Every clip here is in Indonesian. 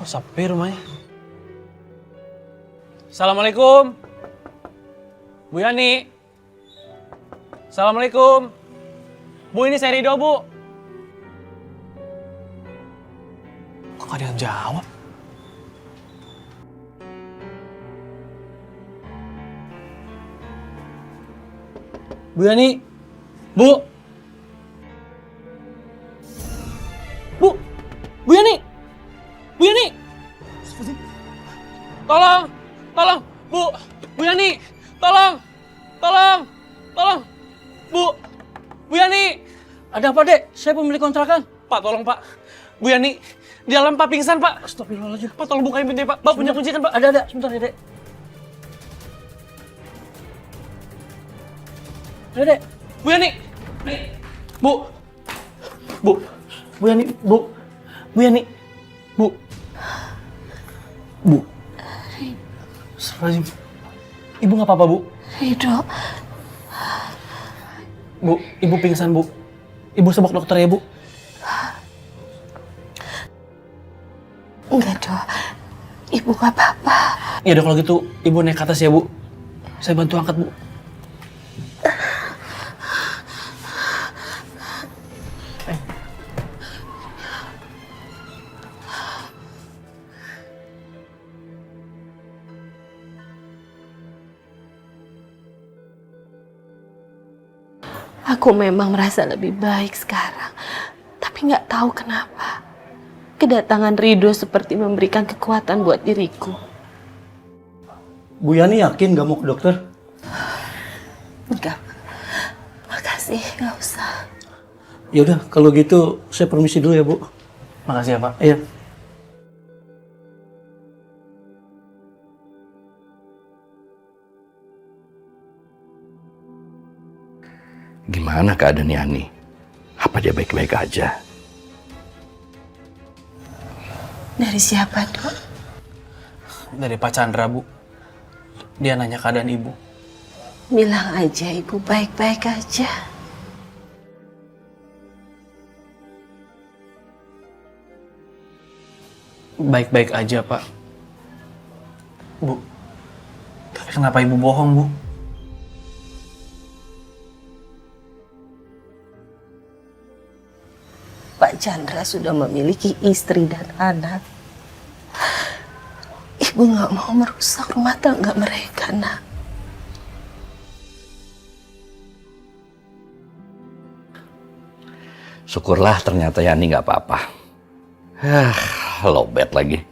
Kok sepi rumahnya? Assalamualaikum. Bu Yani. Assalamualaikum. Bu, ini saya Ridho, Bu. Kok gak ada yang jawab? Bu Yani. Bu. Bu. Bu Yani. Bu Yani. Tolong. Tolong. Bu. Bu Yani. Tolong. Tolong. Tolong. Bu. Bu Yani. Ada apa, Dek? Saya pemilik kontrakan. Pak, tolong, Pak. Bu Yani. Di dalam, Pak, pingsan, Pak. Astagfirullahaladzim. Pak, tolong bukain pintunya, Pak. Pak, punya kunci kan, Pak? Ada. Sebentar ya, Dek. Ada, Dek. Bu Yani. Bu. Bu. Bu Yani. Bu. Bu Yani. Bu. Bu. Astagfirullahaladzim. Ibu nggak apa-apa, Bu? Ridho, Bu, ibu pingsan, Bu. Ibu sebok dokter ya, Bu. enggak dong. Ibu gak apa-apa. Ya udah kalau gitu, ibu naik ke atas ya, Bu. Saya bantu angkat, Bu. Aku memang merasa lebih baik sekarang. Tapi gak tahu kenapa. Kedatangan Ridho seperti memberikan kekuatan buat diriku. Bu Yani yakin gak mau ke dokter? Enggak. Makasih, gak usah. Ya udah, kalau gitu saya permisi dulu ya, Bu. Makasih ya, Pak. Iya. Gimana keadaan Yani? Apa dia baik-baik aja? Dari siapa, Dok? Dari Pak Chandra, Bu. Dia nanya keadaan ibu. Bilang aja ibu baik-baik aja. Baik-baik aja, Pak. Bu. Tapi kenapa ibu bohong, Bu? Pak Chandra sudah memiliki istri dan anak. Ibu gak mau merusak rumah tangga mereka, Nak. Syukurlah ternyata Yani nggak apa-apa. Lowbat lagi.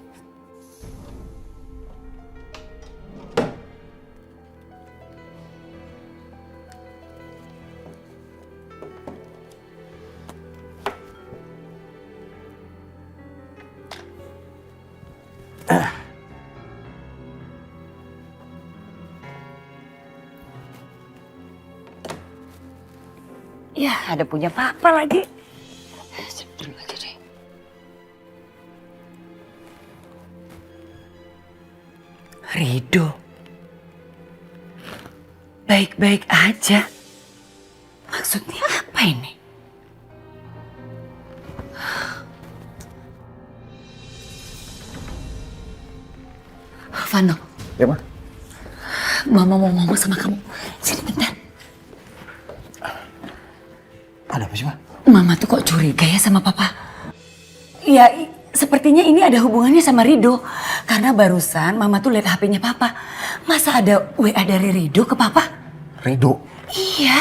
Ya, ada punya papa lagi. Dulu aja deh. Ridho. Baik-baik aja. Maksudnya apa ini? Vano. Ya, Ma? Mama mau ngomong sama kamu. Sini bentar. Ada apa sih, Ma? Mama tuh kok curiga ya sama papa? Ya, sepertinya ini ada hubungannya sama Ridho. Karena barusan mama tuh lihat HP-nya papa. Masa ada WA dari Ridho ke papa? Ridho? Iya.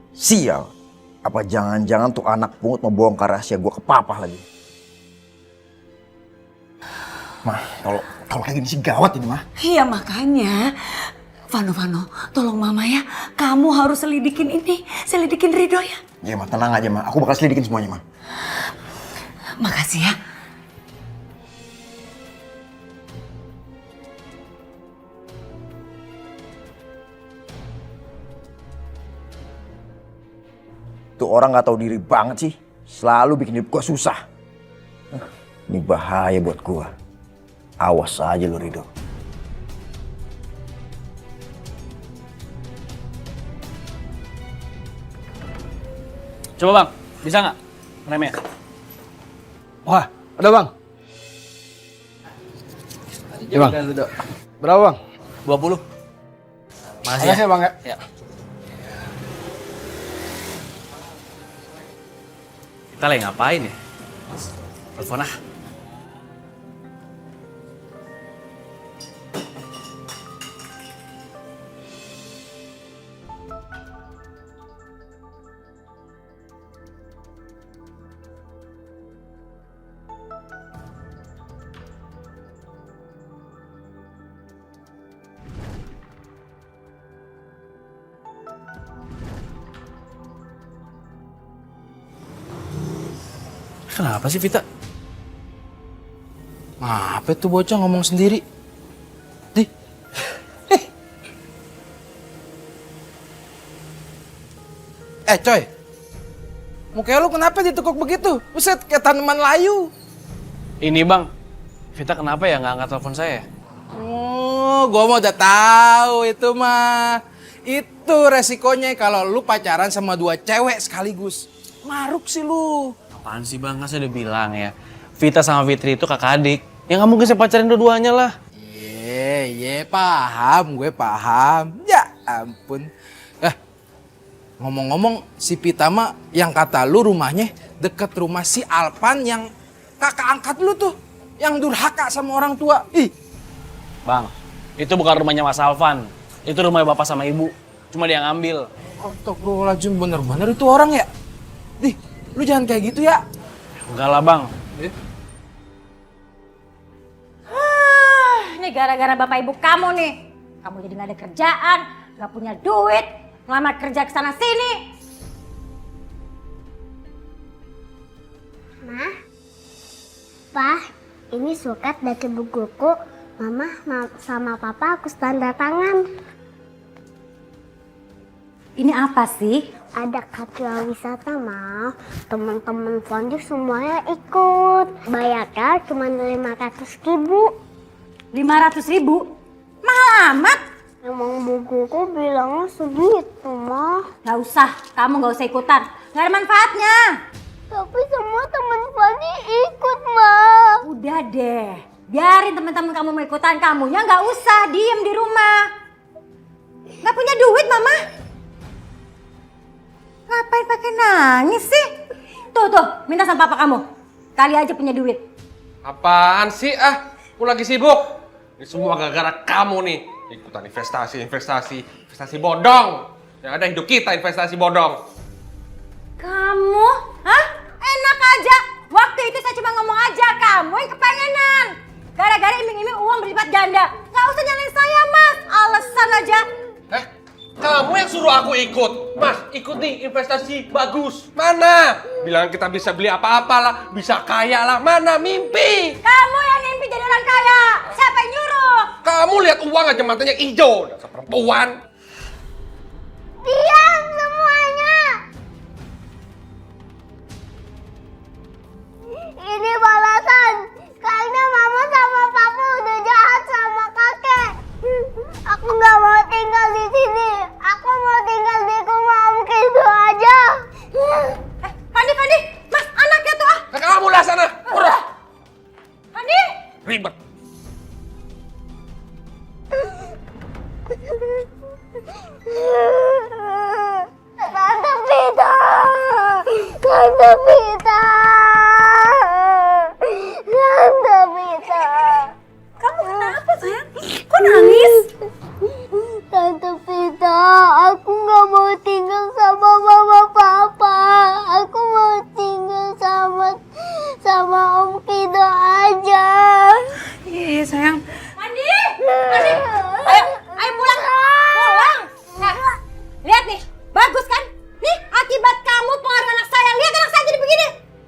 Sial. Apa jangan-jangan tuh anak pungut mau bongkar rahasia gue ke papa lagi? Mah, kalau kayak gini sih gawat ini, Mah. Iya makanya. Vano, tolong mama ya. Kamu harus selidikin ini. Selidikin Ridho ya. Ya, Mah, tenang aja, Mah. Aku bakal selidikin semuanya, Mah. Makasih ya. Tuh orang gak tahu diri banget sih. Selalu bikin hidup gue susah. Ini bahaya buat gue. Awas aja lo, Ridho. Coba, Bang. Bisa nggak? Remnya. Wah, Ada bang? Ya bang. Berapa bang? 20. Makasih Makasih ya bang ya. Ya. Kita lagi ngapain ya? Telepon ah. Kenapa sih Vita? Apa tuh bocah ngomong sendiri? Di. Coy. Muka lu kenapa ditekuk begitu? Buset, kayak tanaman layu. Ini bang, Vita kenapa ya nggak angkat telepon saya? Oh, gua mau udah tahu itu mah. Itu resikonya kalau lu pacaran sama 2 cewek sekaligus. Maruk sih lu. Apaan sih bang, kan saya udah bilang ya. Vita sama Fitri itu kakak adik. Ya nggak mungkin saya pacarin dua-duanya lah. Paham, gue paham. Ya ampun. Ngomong-ngomong, si Vita mah yang kata lu rumahnya deket rumah si Alpan yang kakak angkat lu tuh. Yang durhaka sama orang tua. Ih. Bang, itu bukan rumahnya Mas Alvan. Itu rumahnya bapak sama ibu. Cuma dia yang ngambil. Astagfirullahaladzim, bener-bener itu orang ya? Dih, lu jangan kayak gitu ya. Enggak lah bang. Ini gara-gara bapak ibu kamu nih. Kamu jadi gak ada kerjaan, gak punya duit, ngelamar kerja kesana sini. Ma, Pa, ini surat dari bukuku. Mama sama Papa aku tanda tangan. Ini apa sih? Ada kartu wisata, Ma. Teman-teman Fondi semuanya ikut. Bayarnya cuma 500.000. 500.000? Mahal amat. Emang bukuku bilangnya segitu, Ma. Gak usah, kamu gak usah ikutan. Gak ada manfaatnya. Tapi semua teman Fondi ikut, Ma. Udah deh, biarin teman-teman kamu mau ikutan. Kamunya gak usah, diem di rumah. Gak punya duit, Mama. Ngapain pakai nangis sih? Tuh, minta sama papa kamu. Kali aja punya duit. Apaan sih aku lagi sibuk. Ini semua gara-gara kamu nih. Ikutan investasi bodong. Yang ada hidup kita investasi bodong. Kamu? Hah? Enak aja. Waktu itu saya cuma ngomong aja, kamu yang kepengenan. Gara-gara iming-iming uang berlipat ganda. Gak usah nyalain saya, Mas. Alasan aja. Kamu yang suruh aku ikut. Mas, ikut nih investasi bagus. Mana? Bilang kita bisa beli apa-apa lah, bisa kaya lah. Mana mimpi? Kamu yang mimpi jadi orang kaya. Siapa yang nyuruh? Kamu lihat uang aja matanya hijau. Dasar perempuan. Diam semuanya. Ini balasan. Karena Mama sama Papa udah jahat sama kakek. Aku nggak mau tinggal di sini. Aku mau tinggal di rumah Om Kido aja. Pandi, Mas, anaknya tuh Kamu lah sana. Udah. Pandi. Ribet. Tante Vita. Tante Vita. Tante Vita. Kamu kenapa, sayang? Kok nangis? Tante Vita, aku nggak mau tinggal sama Mama Papa. Aku mau tinggal sama Om Kido aja. Iya, sayang. Pandi! Ayo pulang. Nah, lihat nih, bagus kan? Nih, akibat kamu pengaruh anak saya. Lihat anak saya jadi begini.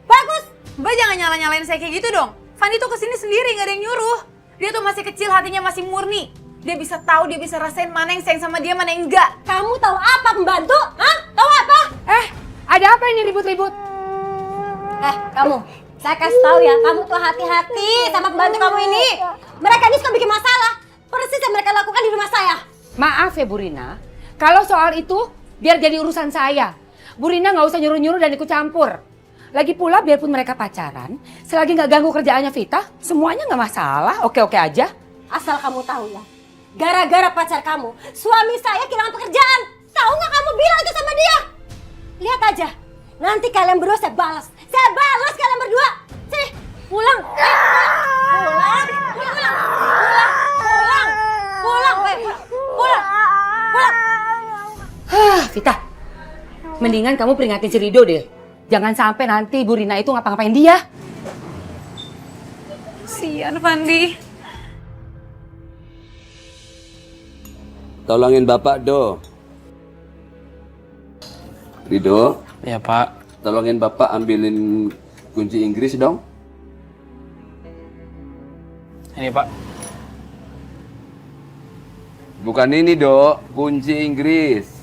Bagus. Mbak jangan nyalain saya kayak gitu dong. Fandi tuh kesini sendiri, gak ada yang nyuruh. Dia tuh masih kecil, hatinya masih murni. Dia bisa tahu, dia bisa rasain mana yang sayang sama dia, mana yang enggak. Kamu tahu apa, pembantu? Hah? Tahu apa? Ada apa ini ribut-ribut? Kamu, saya kasih tahu ya, kamu tuh hati-hati sama pembantu kamu ini. Mereka ini suka bikin masalah. Persis yang mereka lakukan di rumah saya. Maaf ya Bu Rina, kalau soal itu biar jadi urusan saya. Bu Rina nggak usah nyuruh-nyuruh dan ikut campur. Lagi pula biarpun mereka pacaran, selagi nggak ganggu kerjaannya Vita, semuanya nggak masalah, oke-oke aja. Asal kamu tahu ya, gara-gara pacar kamu, suami saya kehilangan pekerjaan. Tahu nggak kamu bilang itu sama dia? Lihat aja, nanti kalian berdua saya balas. Saya balas kalian berdua. Sini, pulang. Pulang. Vita, mendingan kamu peringatin si Rido deh. Jangan sampai nanti Bu Rina itu ngapa-ngapain dia. Kasian Fandi. Tolongin Bapak, Do. Rido, Ya Pak. tolongin Bapak ambilin kunci Inggris dong. Ini Pak. Bukan ini, Do. Kunci Inggris.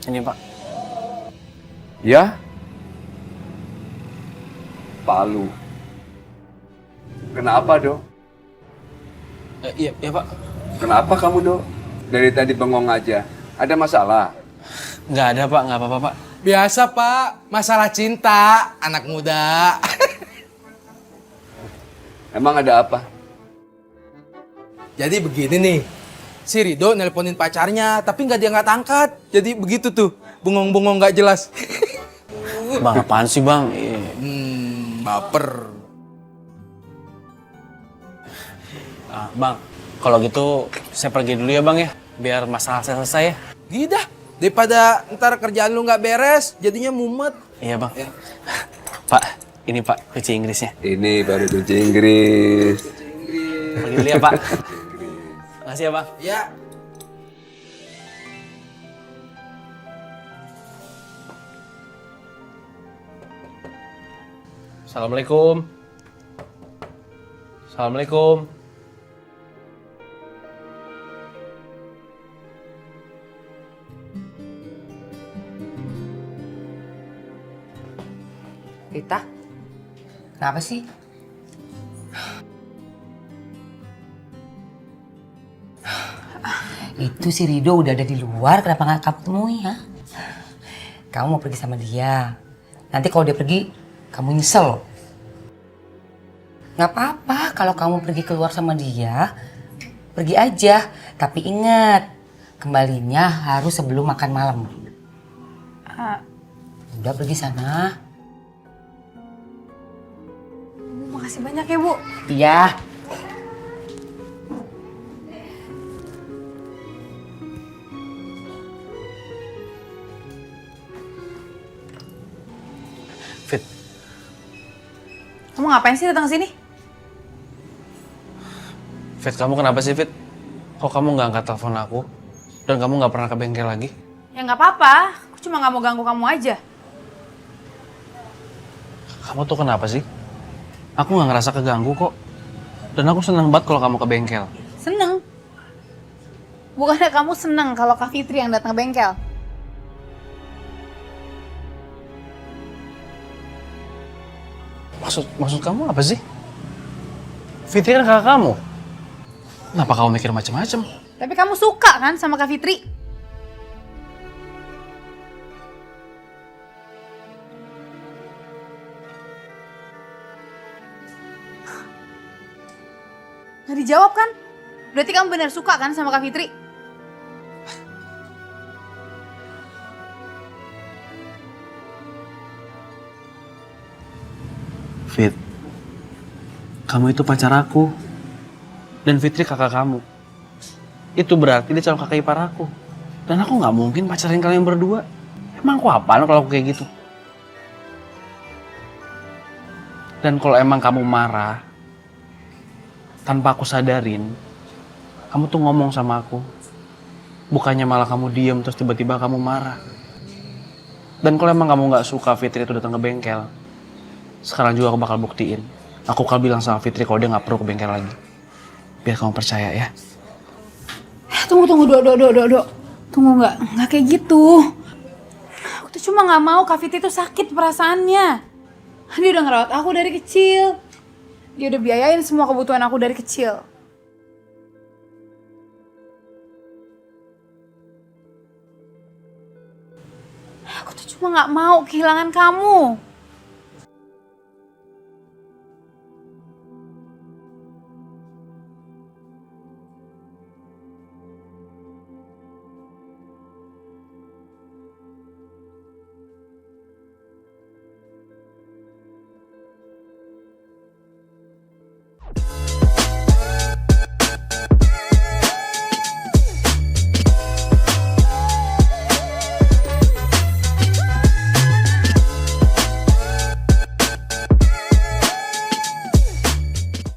Ini Pak. Ya? Palu. Kenapa, Do? Iya Pak. Kenapa kamu, Do? Dari tadi bengong aja. Ada masalah? Nggak ada Pak, nggak apa-apa Pak. Biasa Pak, masalah cinta, anak muda. Emang ada apa? Jadi begini nih, si Rido nelponin pacarnya, tapi nggak diangkat angkat. Jadi begitu tuh, bengong-bengong nggak jelas. Bang, apaan sih Bang? Baper. Bang, kalau gitu saya pergi dulu ya Bang ya. Biar masalah saya selesai ya. Gidah, daripada ntar kerjaan lu nggak beres, jadinya mumet. Iya Bang. Pak, ini Pak kunci Inggrisnya. Ini baru kunci Inggris. Pergi dulu ya Pak. Makasih ya Bang. Ya. Assalamualaikum. Assalamualaikum. Vita, kenapa sih? Itu si Rido udah ada di luar, kenapa nggak kamu temui ya? Kamu mau pergi sama dia. Nanti kalau dia pergi, kamu nyesel. Nggak apa-apa kalau kamu pergi keluar sama dia, pergi aja. Tapi ingat, kembalinya harus sebelum makan malam. Udah pergi sana. Makasih banyak ya Bu. Iya. Fit, Kamu ngapain sih datang ke sini? Fit kamu kenapa sih Fit? Kok kamu nggak angkat telepon aku? Dan kamu nggak pernah ke bengkel lagi? Ya nggak apa-apa. Aku cuma nggak mau ganggu kamu aja. Kamu tuh kenapa sih? Aku nggak ngerasa keganggu kok. Dan aku senang banget kalau kamu ke bengkel. Seneng. Bukannya kamu seneng kalau Kak Fitri yang datang ke bengkel? Maksud kamu apa sih? Fitri kan kakak kamu. Kenapa kamu mikir macam-macam? Tapi kamu suka kan sama Kak Fitri? Nggak dijawab kan? Berarti kamu benar suka kan sama Kak Fitri? Fit, kamu itu pacar aku. Dan Fitri kakak kamu. Itu berarti dia calon kakak ipar aku. Dan aku nggak mungkin pacarin kalian berdua. Emang aku apaan kalau aku kayak gitu? Dan kalau emang kamu marah, tanpa aku sadarin, kamu tuh ngomong sama aku. Bukannya malah kamu diem terus tiba-tiba kamu marah. Dan kalau emang kamu nggak suka Fitri itu datang ke bengkel, sekarang juga aku bakal buktiin. Aku bakal bilang sama Fitri kalau dia nggak perlu ke bengkel lagi. Biar kamu percaya ya. Tunggu, Dok. Tunggu, nggak kayak gitu. Aku tuh cuma nggak mau Kak Fitri tuh sakit perasaannya. Dia udah ngerawat aku dari kecil. Dia udah biayain semua kebutuhan aku dari kecil. Aku tuh cuma nggak mau kehilangan kamu.